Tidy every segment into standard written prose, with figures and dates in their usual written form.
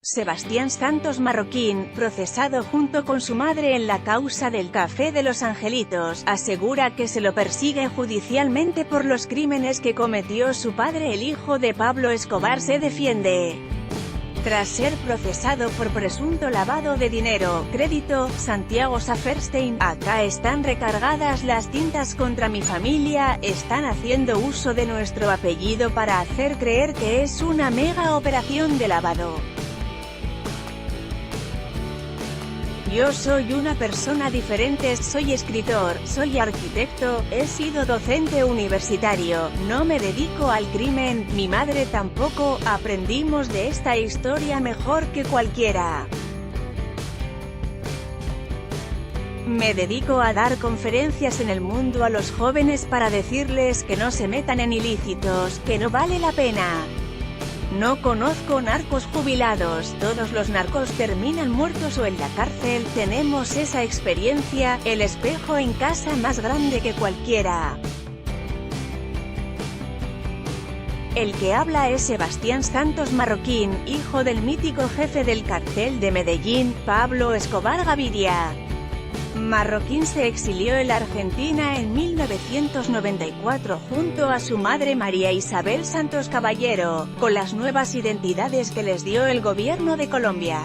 Sebastián Santos Marroquín, procesado junto con su madre en la causa del Café de los Angelitos, asegura que se lo persigue judicialmente por los crímenes que cometió su padre. El hijo de Pablo Escobar se defiende. Tras ser procesado por presunto lavado de dinero, crédito, Santiago Saferstein, acá están recargadas las tintas contra mi familia, están haciendo uso de nuestro apellido para hacer creer que es una mega operación de lavado. Yo soy una persona diferente, soy escritor, soy arquitecto, he sido docente universitario, no me dedico al crimen, mi madre tampoco, aprendimos de esta historia mejor que cualquiera. Me dedico a dar conferencias en el mundo a los jóvenes para decirles que no se metan en ilícitos, que no vale la pena. No conozco narcos jubilados, todos los narcos terminan muertos o en la cárcel, tenemos esa experiencia, el espejo en casa más grande que cualquiera. El que habla es Sebastián Santos Marroquín, hijo del mítico jefe del cartel de Medellín, Pablo Escobar Gaviria. Marroquín se exilió en la Argentina en 1994 junto a su madre María Isabel Santos Caballero, con las nuevas identidades que les dio el gobierno de Colombia.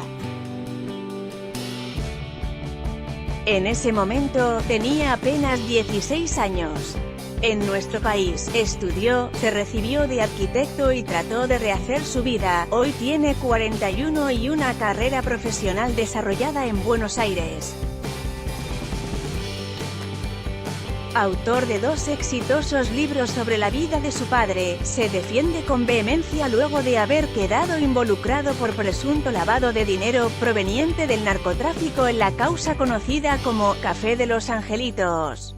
En ese momento, tenía apenas 16 años. En nuestro país, estudió, se recibió de arquitecto y trató de rehacer su vida. Hoy tiene 41 y una carrera profesional desarrollada en Buenos Aires. Autor de 2 exitosos libros sobre la vida de su padre, se defiende con vehemencia luego de haber quedado involucrado por presunto lavado de dinero proveniente del narcotráfico en la causa conocida como Café de los Angelitos.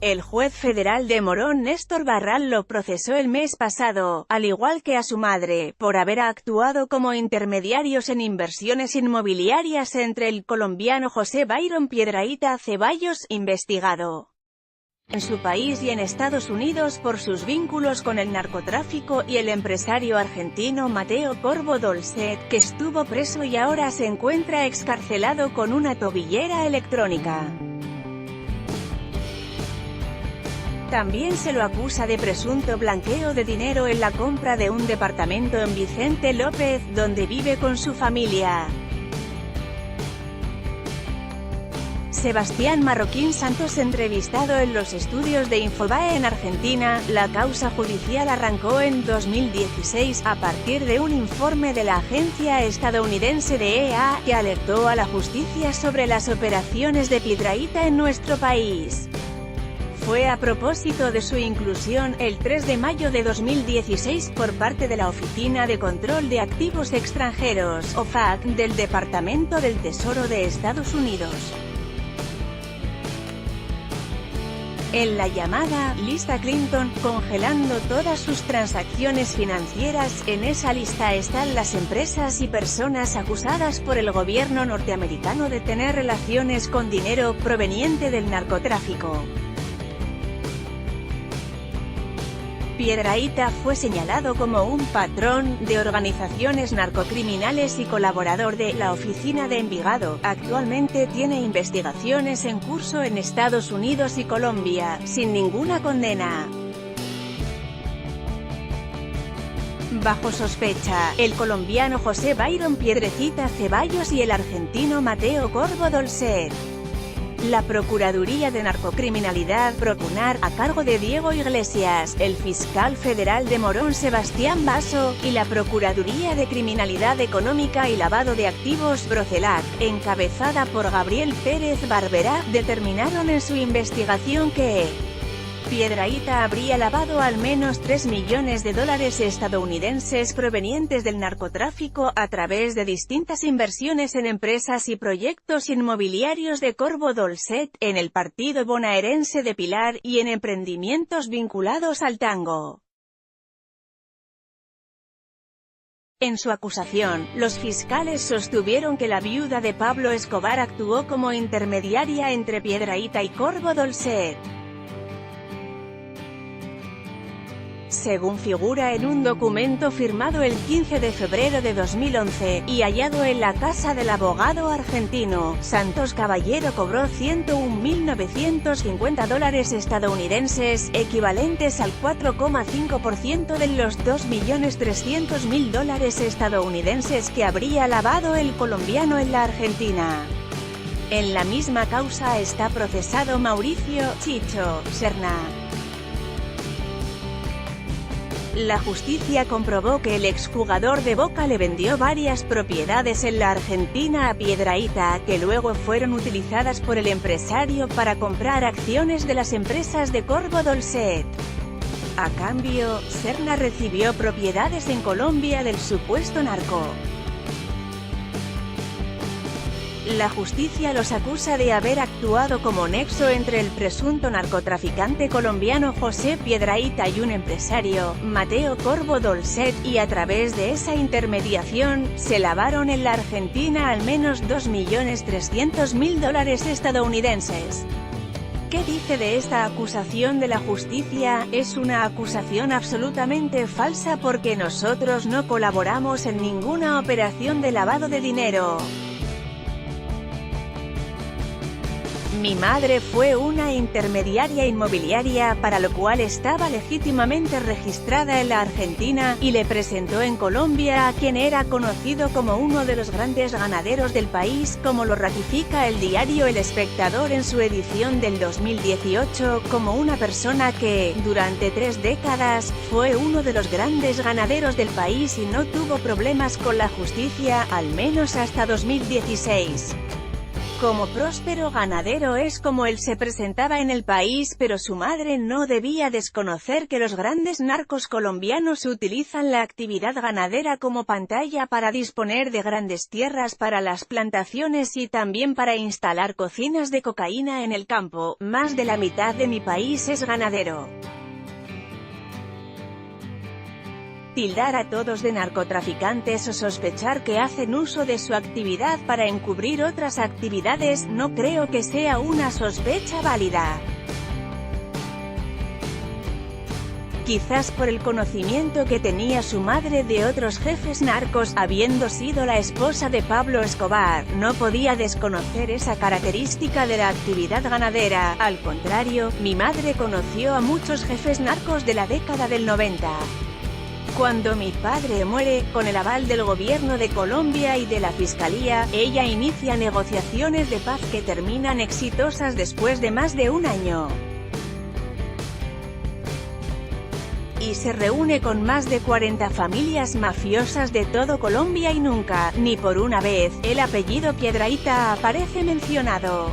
El juez federal de Morón Néstor Barral lo procesó el mes pasado, al igual que a su madre, por haber actuado como intermediarios en inversiones inmobiliarias entre el colombiano José Byron Piedrahíta Ceballos, investigado en su país y en Estados Unidos por sus vínculos con el narcotráfico, y el empresario argentino Mateo Corvo Dolcet, que estuvo preso y ahora se encuentra excarcelado con una tobillera electrónica. También se lo acusa de presunto blanqueo de dinero en la compra de un departamento en Vicente López, donde vive con su familia. Sebastián Marroquín Santos, entrevistado en los estudios de Infobae en Argentina. La causa judicial arrancó en 2016, a partir de un informe de la agencia estadounidense DEA, que alertó a la justicia sobre las operaciones de Piedrahíta en nuestro país. Fue a propósito de su inclusión, el 3 de mayo de 2016, por parte de la Oficina de Control de Activos Extranjeros, OFAC, del Departamento del Tesoro de Estados Unidos. En la llamada lista Clinton, congelando todas sus transacciones financieras. En esa lista están las empresas y personas acusadas por el gobierno norteamericano de tener relaciones con dinero proveniente del narcotráfico. Piedrahíta fue señalado como un patrón de organizaciones narcocriminales y colaborador de la Oficina de Envigado. Actualmente tiene investigaciones en curso en Estados Unidos y Colombia, sin ninguna condena. Bajo sospecha, el colombiano José Byron Piedrahíta Ceballos y el argentino Mateo Corvo Dolcet. La Procuraduría de Narcocriminalidad, Procunar, a cargo de Diego Iglesias, el fiscal federal de Morón Sebastián Basso, y la Procuraduría de Criminalidad Económica y Lavado de Activos, Procelac, encabezada por Gabriel Pérez Barberá, determinaron en su investigación que Piedrahíta habría lavado al menos $3 millones estadounidenses provenientes del narcotráfico, a través de distintas inversiones en empresas y proyectos inmobiliarios de Corvo Dolcet, en el partido bonaerense de Pilar, y en emprendimientos vinculados al tango. En su acusación, los fiscales sostuvieron que la viuda de Pablo Escobar actuó como intermediaria entre Piedrahíta y Corvo Dolcet. según figura en un documento firmado el 15 de febrero de 2011, y hallado en la casa del abogado argentino. Santos Caballero cobró $101.950 estadounidenses, equivalentes al 4,5% de los $2.300.000 estadounidenses que habría lavado el colombiano en la Argentina. En la misma causa está procesado Mauricio «Chicho» Serna. La justicia comprobó que el exjugador de Boca le vendió varias propiedades en la Argentina a Piedrahita, que luego fueron utilizadas por el empresario para comprar acciones de las empresas de Corvo Dolcet. A cambio, Serna recibió propiedades en Colombia del supuesto narco. La justicia los acusa de haber actuado como nexo entre el presunto narcotraficante colombiano José Piedrahita y un empresario, Mateo Corvo Dolcet, y a través de esa intermediación, se lavaron en la Argentina al menos $2.300.000 estadounidenses. ¿Qué dice de esta acusación de la justicia? Es una acusación absolutamente falsa porque nosotros no colaboramos en ninguna operación de lavado de dinero. Mi madre fue una intermediaria inmobiliaria, para lo cual estaba legítimamente registrada en la Argentina, y le presentó en Colombia a quien era conocido como uno de los grandes ganaderos del país, como lo ratifica el diario El Espectador en su edición del 2018, como una persona que, durante 3 décadas, fue uno de los grandes ganaderos del país y no tuvo problemas con la justicia, al menos hasta 2016. Como próspero ganadero es como él se presentaba en el país, pero su madre no debía desconocer que los grandes narcos colombianos utilizan la actividad ganadera como pantalla para disponer de grandes tierras para las plantaciones y también para instalar cocinas de cocaína en el campo. Más de la mitad de mi país es ganadero. Tildar a todos de narcotraficantes o sospechar que hacen uso de su actividad para encubrir otras actividades, no creo que sea una sospecha válida. Quizás por el conocimiento que tenía su madre de otros jefes narcos, habiendo sido la esposa de Pablo Escobar, no podía desconocer esa característica de la actividad ganadera. Al contrario, mi madre conoció a muchos jefes narcos de la década del 90. Cuando mi padre muere, con el aval del gobierno de Colombia y de la Fiscalía, ella inicia negociaciones de paz que terminan exitosas después de más de un año. Y se reúne con más de 40 familias mafiosas de todo Colombia y nunca, ni por una vez, el apellido Piedrahita aparece mencionado.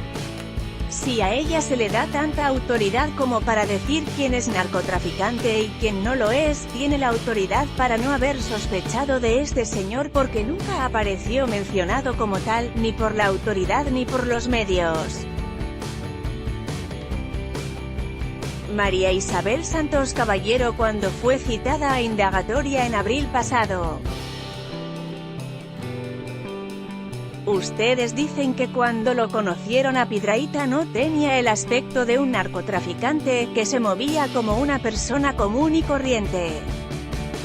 Si a ella se le da tanta autoridad como para decir quién es narcotraficante y quién no lo es, tiene la autoridad para no haber sospechado de este señor porque nunca apareció mencionado como tal, ni por la autoridad ni por los medios. María Isabel Santos Caballero cuando fue citada a indagatoria en abril pasado. Ustedes dicen que cuando lo conocieron a Piedrahita no tenía el aspecto de un narcotraficante, que se movía como una persona común y corriente.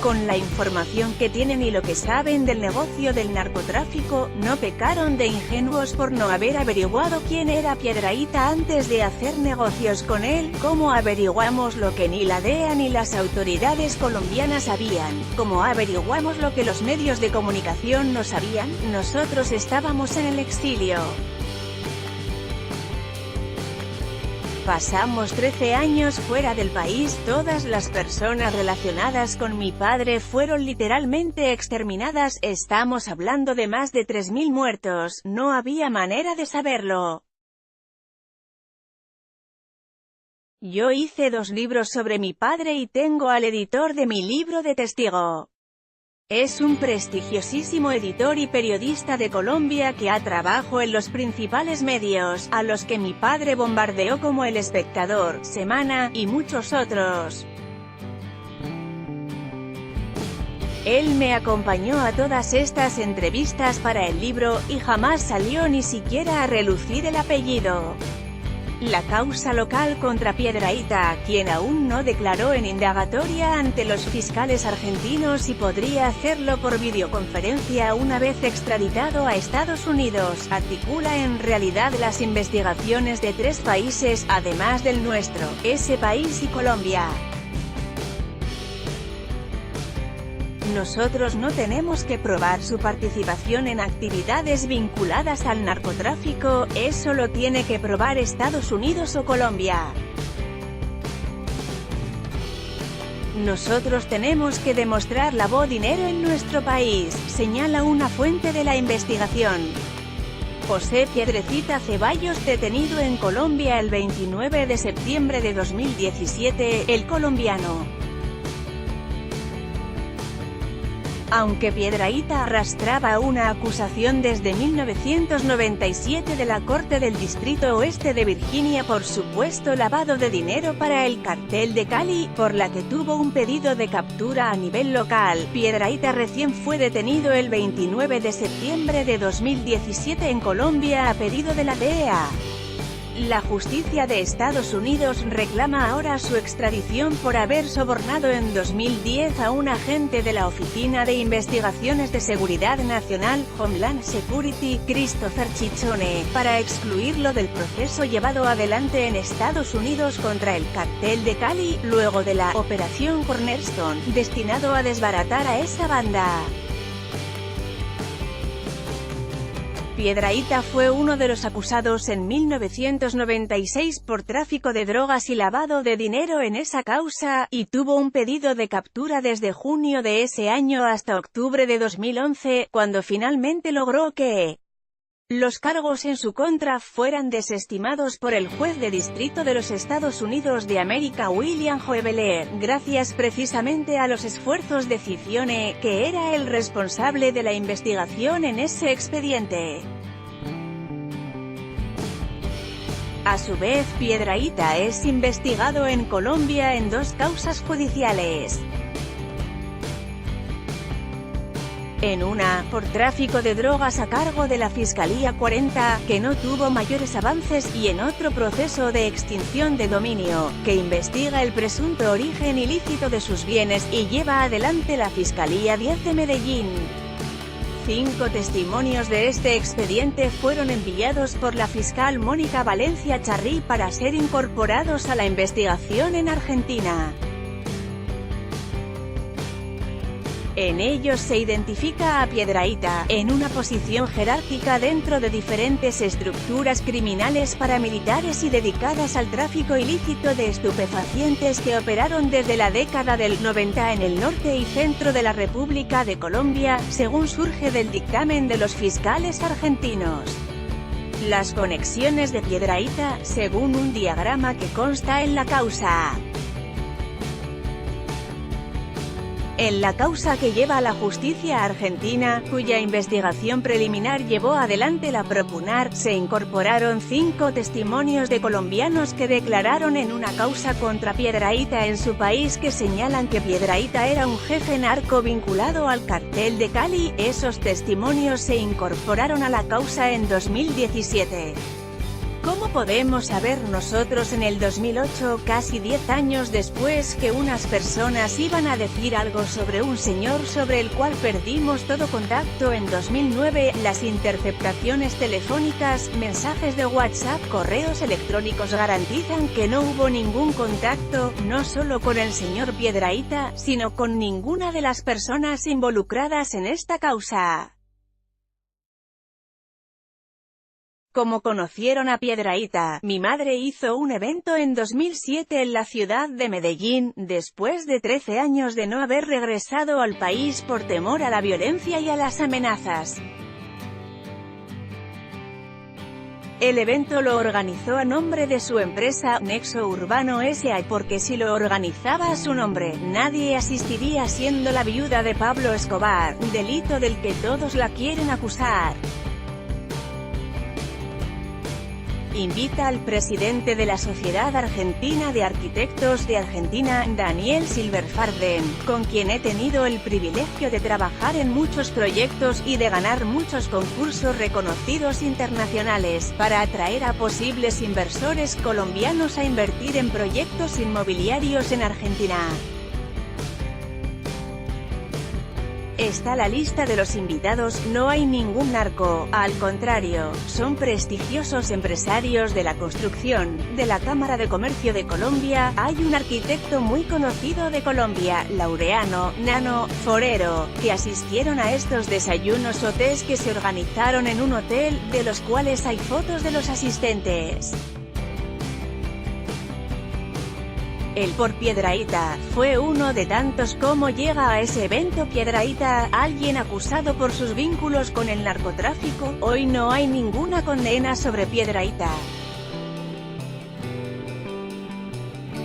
Con la información que tienen y lo que saben del negocio del narcotráfico, no pecaron de ingenuos por no haber averiguado quién era Piedrahita antes de hacer negocios con él. ¿Cómo averiguamos lo que ni la DEA ni las autoridades colombianas sabían? ¿Cómo averiguamos lo que los medios de comunicación no sabían? Nosotros estábamos en el exilio. Pasamos 13 años fuera del país, todas las personas relacionadas con mi padre fueron literalmente exterminadas, estamos hablando de más de 3.000 muertos, no había manera de saberlo. Yo hice 2 libros sobre mi padre y tengo al editor de mi libro de testigo. Es un prestigiosísimo editor y periodista de Colombia que ha trabajado en los principales medios, a los que mi padre bombardeó como El Espectador, Semana, y muchos otros. Él me acompañó a todas estas entrevistas para el libro, y jamás salió ni siquiera a relucir el apellido. La causa local contra Piedrahita, quien aún no declaró en indagatoria ante los fiscales argentinos y podría hacerlo por videoconferencia una vez extraditado a Estados Unidos, articula en realidad las investigaciones de 3 países, además del nuestro, ese país y Colombia. Nosotros no tenemos que probar su participación en actividades vinculadas al narcotráfico, eso lo tiene que probar Estados Unidos o Colombia. Nosotros tenemos que demostrar lavó dinero en nuestro país, señala una fuente de la investigación. José Piedrecita Ceballos, detenido en Colombia el 29 de septiembre de 2017, el colombiano. Aunque Piedrahita arrastraba una acusación desde 1997 de la Corte del Distrito Oeste de Virginia por supuesto lavado de dinero para el Cartel de Cali, por la que tuvo un pedido de captura a nivel local, Piedrahita recién fue detenido el 29 de septiembre de 2017 en Colombia a pedido de la DEA. La justicia de Estados Unidos reclama ahora su extradición por haber sobornado en 2010 a un agente de la Oficina de Investigaciones de Seguridad Nacional, Homeland Security, Christopher Chichone, para excluirlo del proceso llevado adelante en Estados Unidos contra el Cartel de Cali, luego de la Operación Cornerstone, destinado a desbaratar a esa banda. Piedrahita fue uno de los acusados en 1996 por tráfico de drogas y lavado de dinero en esa causa, y tuvo un pedido de captura desde junio de ese año hasta octubre de 2011, cuando finalmente logró que los cargos en su contra fueran desestimados por el juez de distrito de los Estados Unidos de América William Hoeveler, gracias precisamente a los esfuerzos de Chichone, que era el responsable de la investigación en ese expediente. A su vez, Piedrahita es investigado en Colombia en 2 causas judiciales. En una, por tráfico de drogas a cargo de la Fiscalía 40, que no tuvo mayores avances, y en otro proceso de extinción de dominio, que investiga el presunto origen ilícito de sus bienes, y lleva adelante la Fiscalía 10 de Medellín. 5 testimonios de este expediente fueron enviados por la fiscal Mónica Valencia Charri para ser incorporados a la investigación en Argentina. En ellos se identifica a Piedrahita, en una posición jerárquica dentro de diferentes estructuras criminales paramilitares y dedicadas al tráfico ilícito de estupefacientes que operaron desde la década del 90 en el norte y centro de la República de Colombia, según surge del dictamen de los fiscales argentinos. Las conexiones de Piedrahita, según un diagrama que consta en la causa. En la causa que lleva a la justicia argentina, cuya investigación preliminar llevó adelante la Procunar, se incorporaron 5 testimonios de colombianos que declararon en una causa contra Piedrahita en su país que señalan que Piedrahita era un jefe narco vinculado al Cartel de Cali. Esos testimonios se incorporaron a la causa en 2017. ¿Cómo podemos saber nosotros en el 2008, casi 10 años después, que unas personas iban a decir algo sobre un señor sobre el cual perdimos todo contacto en 2009? Las interceptaciones telefónicas, mensajes de WhatsApp, correos electrónicos garantizan que no hubo ningún contacto, no solo con el señor Piedrahita, sino con ninguna de las personas involucradas en esta causa. ¿Cómo conocieron a Piedrahita? Mi madre hizo un evento en 2007 en la ciudad de Medellín, después de 13 años de no haber regresado al país por temor a la violencia y a las amenazas. El evento lo organizó a nombre de su empresa, Nexo Urbano S.A., porque si lo organizaba a su nombre, nadie asistiría, siendo la viuda de Pablo Escobar, delito del que todos la quieren acusar. Invita al presidente de la Sociedad Argentina de Arquitectos de Argentina, Daniel Silverfarden, con quien he tenido el privilegio de trabajar en muchos proyectos y de ganar muchos concursos reconocidos internacionales, para atraer a posibles inversores colombianos a invertir en proyectos inmobiliarios en Argentina. Está la lista de los invitados. No hay ningún narco, al contrario, son prestigiosos empresarios de la construcción, de la Cámara de Comercio de Colombia. Hay un arquitecto muy conocido de Colombia, Laureano Nano Forero, que asistieron a estos desayunos o tés que se organizaron en un hotel, de los cuales hay fotos de los asistentes. El por Piedrahíta fue uno de tantos. ¿Cómo llega a ese evento Piedrahíta? ¿Alguien acusado por sus vínculos con el narcotráfico? Hoy no hay ninguna condena sobre Piedrahíta.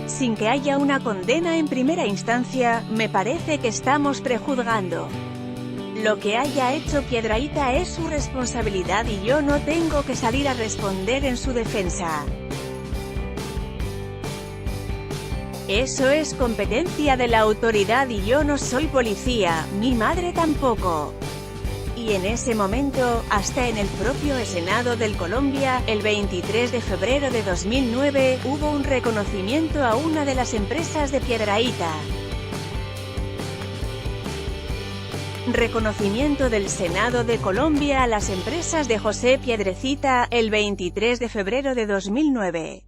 Sin que haya una condena en primera instancia, me parece que estamos prejuzgando. Lo que haya hecho Piedrahíta es su responsabilidad y yo no tengo que salir a responder en su defensa. Eso es competencia de la autoridad y yo no soy policía, mi madre tampoco. Y en ese momento, hasta en el propio Senado del Colombia, el 23 de febrero de 2009, hubo un reconocimiento a una de las empresas de Piedrahíta. Reconocimiento del Senado de Colombia a las empresas de José Piedrahíta, el 23 de febrero de 2009.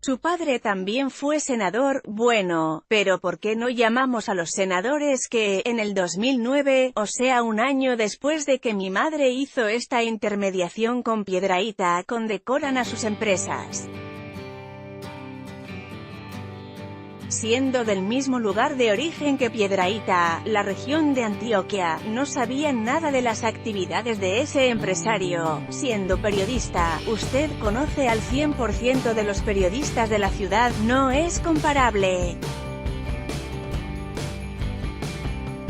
Su padre también fue senador. Bueno, pero ¿por qué no llamamos a los senadores que, en el 2009, o sea un año después de que mi madre hizo esta intermediación con Piedrahíta, condecoran a sus empresas? Siendo del mismo lugar de origen que Piedrahíta, la región de Antioquia, no sabían nada de las actividades de ese empresario. Siendo periodista, usted conoce al 100% de los periodistas de la ciudad, no es comparable.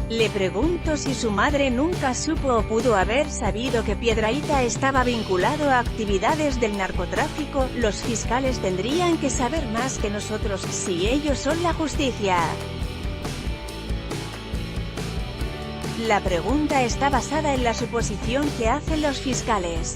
Le pregunto si su madre nunca supo o pudo haber sabido que Piedrahíta estaba vinculado a actividades del narcotráfico. Los fiscales tendrían que saber más que nosotros, si ellos son la justicia. La pregunta está basada en la suposición que hacen los fiscales.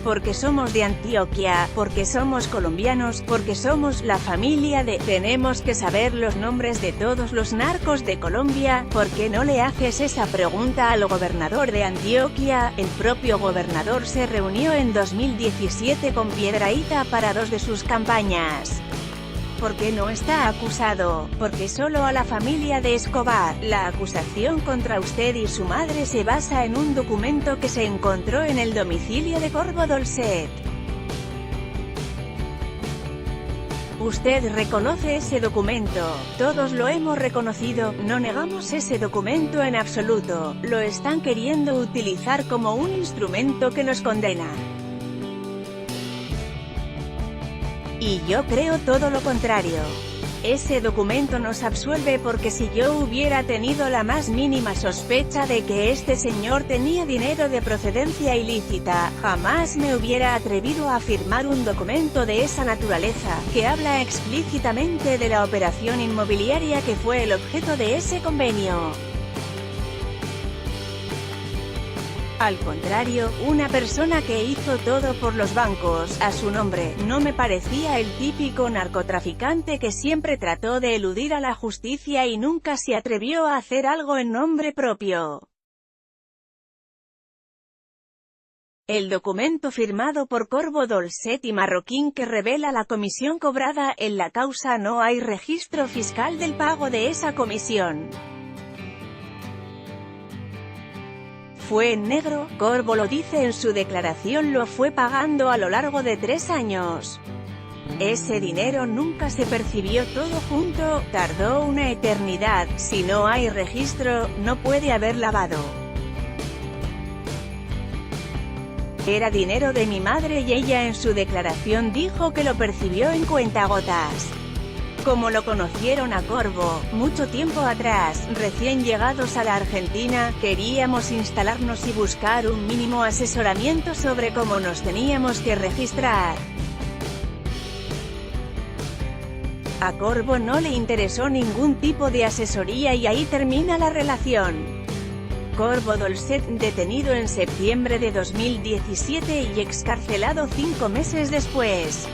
Porque somos de Antioquia, porque somos colombianos, porque somos la familia de... Tenemos que saber los nombres de todos los narcos de Colombia. ¿Por qué no le haces esa pregunta al gobernador de Antioquia? El propio gobernador se reunió en 2017 con Piedrahíta para 2 de sus campañas. ¿Por qué no está acusado? Porque solo a la familia de Escobar. La acusación contra usted y su madre se basa en un documento que se encontró en el domicilio de Corvo Dolcet. Usted reconoce ese documento, todos lo hemos reconocido, no negamos ese documento en absoluto, lo están queriendo utilizar como un instrumento que nos condena. Y yo creo todo lo contrario. Ese documento nos absuelve porque si yo hubiera tenido la más mínima sospecha de que este señor tenía dinero de procedencia ilícita, jamás me hubiera atrevido a firmar un documento de esa naturaleza, que habla explícitamente de la operación inmobiliaria que fue el objeto de ese convenio. Al contrario, una persona que hizo todo por los bancos, a su nombre, no me parecía el típico narcotraficante que siempre trató de eludir a la justicia y nunca se atrevió a hacer algo en nombre propio. El documento firmado por Corvo Dolcet y Marroquín que revela la comisión cobrada, en la causa no hay registro fiscal del pago de esa comisión. Fue en negro, Corvo lo dice en su declaración, lo fue pagando a lo largo de 3 años. Ese dinero nunca se percibió todo junto, tardó una eternidad, si no hay registro, no puede haber lavado. Era dinero de mi madre y ella en su declaración dijo que lo percibió en cuentagotas. Como lo conocieron a Corvo, mucho tiempo atrás, recién llegados a la Argentina, queríamos instalarnos y buscar un mínimo asesoramiento sobre cómo nos teníamos que registrar. A Corvo no le interesó ningún tipo de asesoría y ahí termina la relación. Corvo Dolcet, detenido en septiembre de 2017 y excarcelado 5 meses después.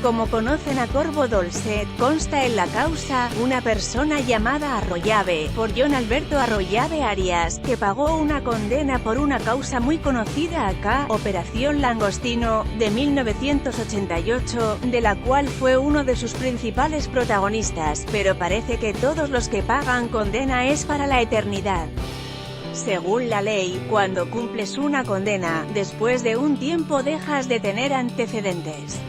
Como conocen a Corvo Dolcet, consta en la causa, una persona llamada Arroyave, por John Alberto Arroyave Arias, que pagó una condena por una causa muy conocida acá, Operación Langostino, de 1988, de la cual fue uno de sus principales protagonistas, pero parece que todos los que pagan condena es para la eternidad. Según la ley, cuando cumples una condena, después de un tiempo dejas de tener antecedentes.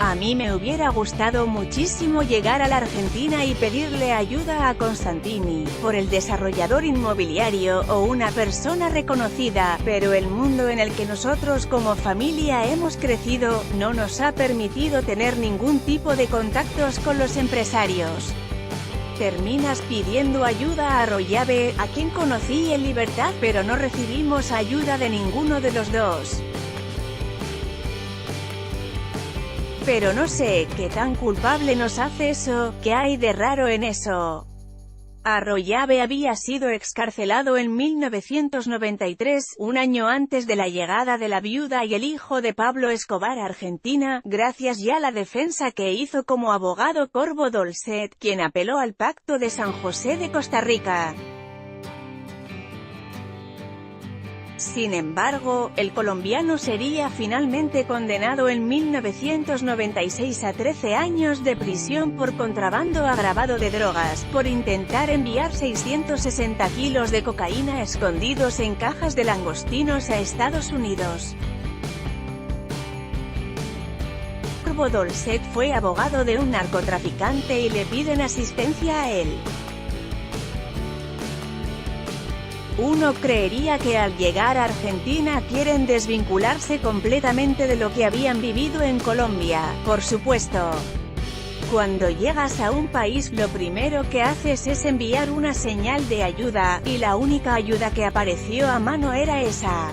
A mí me hubiera gustado muchísimo llegar a la Argentina y pedirle ayuda a Constantini, por el desarrollador inmobiliario o una persona reconocida, pero el mundo en el que nosotros como familia hemos crecido, no nos ha permitido tener ningún tipo de contactos con los empresarios. Terminas pidiendo ayuda a Arroyave, a quien conocí en libertad, pero no recibimos ayuda de ninguno de los dos. Pero no sé, ¿qué tan culpable nos hace eso? ¿Qué hay de raro en eso? Arroyave había sido excarcelado en 1993, un año antes de la llegada de la viuda y el hijo de Pablo Escobar a Argentina, gracias ya a la defensa que hizo como abogado Corvo Dolcet, quien apeló al Pacto de San José de Costa Rica. Sin embargo, el colombiano sería finalmente condenado en 1996 a 13 años de prisión por contrabando agravado de drogas, por intentar enviar 660 kilos de cocaína escondidos en cajas de langostinos a Estados Unidos. Corvo Dolcet fue abogado de un narcotraficante y le piden asistencia a él. Uno creería que al llegar a Argentina quieren desvincularse completamente de lo que habían vivido en Colombia, por supuesto. Cuando llegas a un país lo primero que haces es enviar una señal de ayuda, y la única ayuda que apareció a mano era esa.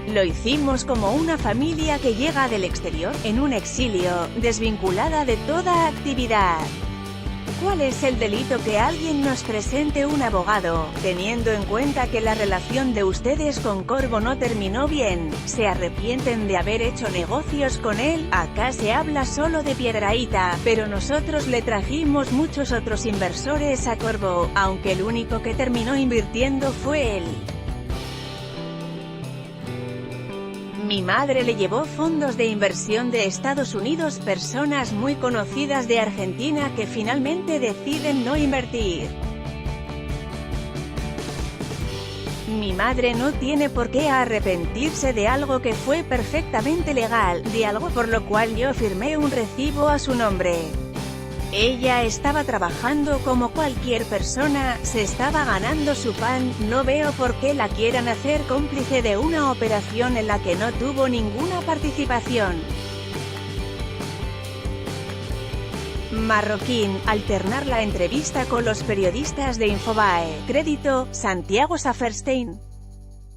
Lo hicimos como una familia que llega del exterior, en un exilio, desvinculada de toda actividad. ¿Cuál es el delito que alguien nos presente un abogado, teniendo en cuenta que la relación de ustedes con Corvo no terminó bien? ¿Se arrepienten de haber hecho negocios con él? Acá se habla solo de Piedrahíta, pero nosotros le trajimos muchos otros inversores a Corvo, aunque el único que terminó invirtiendo fue él. Mi madre le llevó fondos de inversión de Estados Unidos, personas muy conocidas de Argentina que finalmente deciden no invertir. Mi madre no tiene por qué arrepentirse de algo que fue perfectamente legal, de algo por lo cual yo firmé un recibo a su nombre. Ella estaba trabajando como cualquier persona, se estaba ganando su pan, no veo por qué la quieran hacer cómplice de una operación en la que no tuvo ninguna participación. Marroquín, alternar la entrevista con los periodistas de Infobae. Crédito, Santiago Saferstein.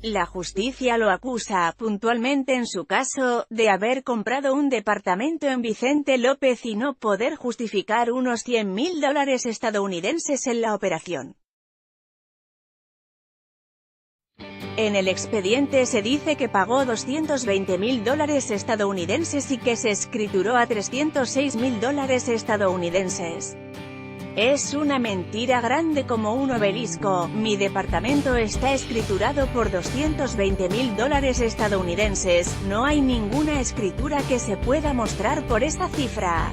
La justicia lo acusa, puntualmente en su caso, de haber comprado un departamento en Vicente López y no poder justificar unos $100.000 estadounidenses en la operación. En el expediente se dice que pagó $220.000 estadounidenses y que se escrituró a $306.000 estadounidenses. Es una mentira grande como un obelisco. Mi departamento está escriturado por $220.000 estadounidenses, no hay ninguna escritura que se pueda mostrar por esa cifra.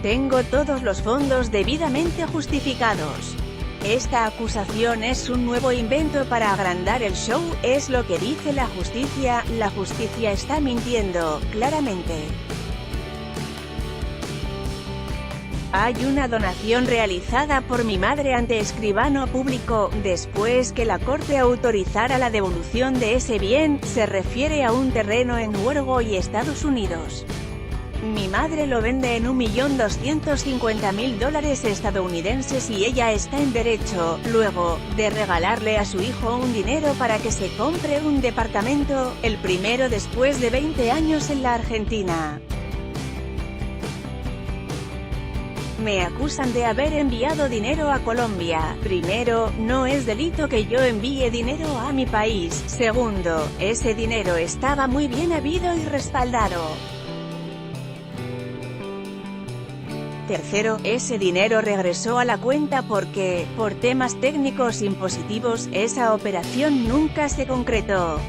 Tengo todos los fondos debidamente justificados. Esta acusación es un nuevo invento para agrandar el show, es lo que dice la justicia está mintiendo, claramente. Hay una donación realizada por mi madre ante escribano público, después que la corte autorizara la devolución de ese bien, se refiere a un terreno en Uruguay, Estados Unidos. Mi madre lo vende en $1.250.000 estadounidenses y ella está en derecho, luego, de regalarle a su hijo un dinero para que se compre un departamento, el primero después de 20 años en la Argentina. Me acusan de haber enviado dinero a Colombia. Primero, no es delito que yo envíe dinero a mi país. Segundo, ese dinero estaba muy bien habido y respaldado. Tercero, ese dinero regresó a la cuenta porque, por temas técnicos impositivos, esa operación nunca se concretó.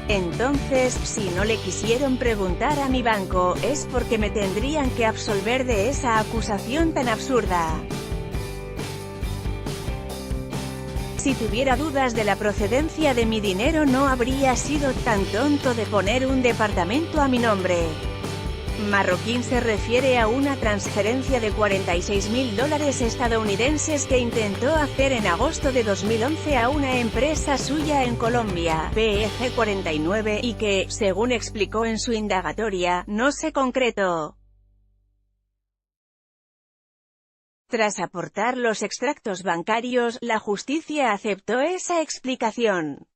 Entonces, si no le quisieron preguntar a mi banco, es porque me tendrían que absolver de esa acusación tan absurda. Si tuviera dudas de la procedencia de mi dinero no habría sido tan tonto de poner un departamento a mi nombre. Marroquín se refiere a una transferencia de $46.000 estadounidenses que intentó hacer en agosto de 2011 a una empresa suya en Colombia, PEG49, y que, según explicó en su indagatoria, no se concretó. Tras aportar los extractos bancarios, la justicia aceptó esa explicación.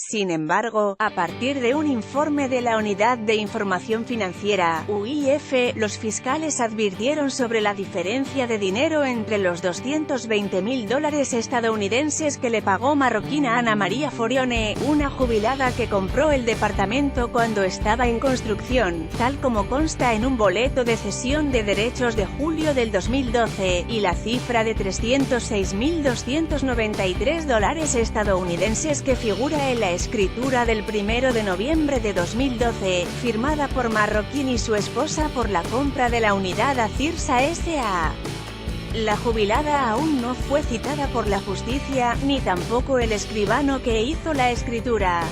Sin embargo, a partir de un informe de la Unidad de Información Financiera, UIF, los fiscales advirtieron sobre la diferencia de dinero entre los $220.000 estadounidenses que le pagó Marroquín a Ana María Forione, una jubilada que compró el departamento cuando estaba en construcción, tal como consta en un boleto de cesión de derechos de julio del 2012, y la cifra de $306.293 estadounidenses que figura en la escritura del 1 de noviembre de 2012, firmada por Marroquín y su esposa por la compra de la unidad a Cirsa S.A. La jubilada aún no fue citada por la justicia, ni tampoco el escribano que hizo la escritura.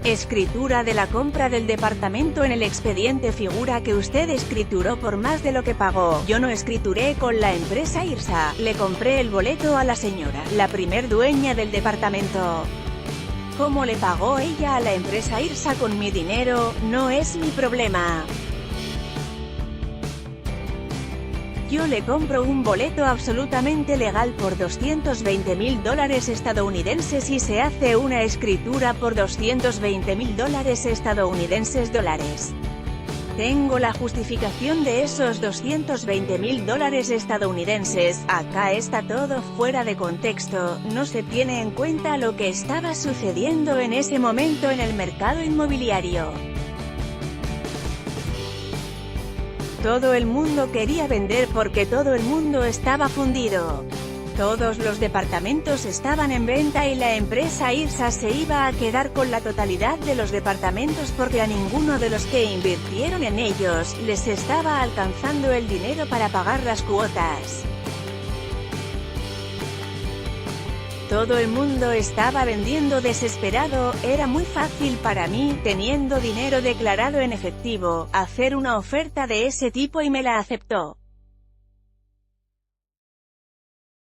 Escritura de la compra del departamento. En el expediente figura que usted escrituró por más de lo que pagó. Yo no escrituré con la empresa IRSA, le compré el boleto a la señora, la primer dueña del departamento. ¿Cómo le pagó ella a la empresa IRSA con mi dinero? No es mi problema. Yo le compro un boleto absolutamente legal por $220.000 estadounidenses y se hace una escritura por $220.000 estadounidenses. Tengo la justificación de esos $220.000 estadounidenses. Acá está todo fuera de contexto, no se tiene en cuenta lo que estaba sucediendo en ese momento en el mercado inmobiliario. Todo el mundo quería vender porque todo el mundo estaba fundido. Todos los departamentos estaban en venta y la empresa IRSA se iba a quedar con la totalidad de los departamentos porque a ninguno de los que invirtieron en ellos les estaba alcanzando el dinero para pagar las cuotas. Todo el mundo estaba vendiendo desesperado. Era muy fácil para mí, teniendo dinero declarado en efectivo, hacer una oferta de ese tipo y me la aceptó.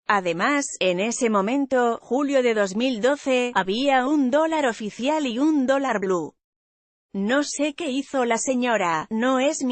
Además, en ese momento, julio de 2012, había un dólar oficial y un dólar blue. No sé qué hizo la señora, no es mi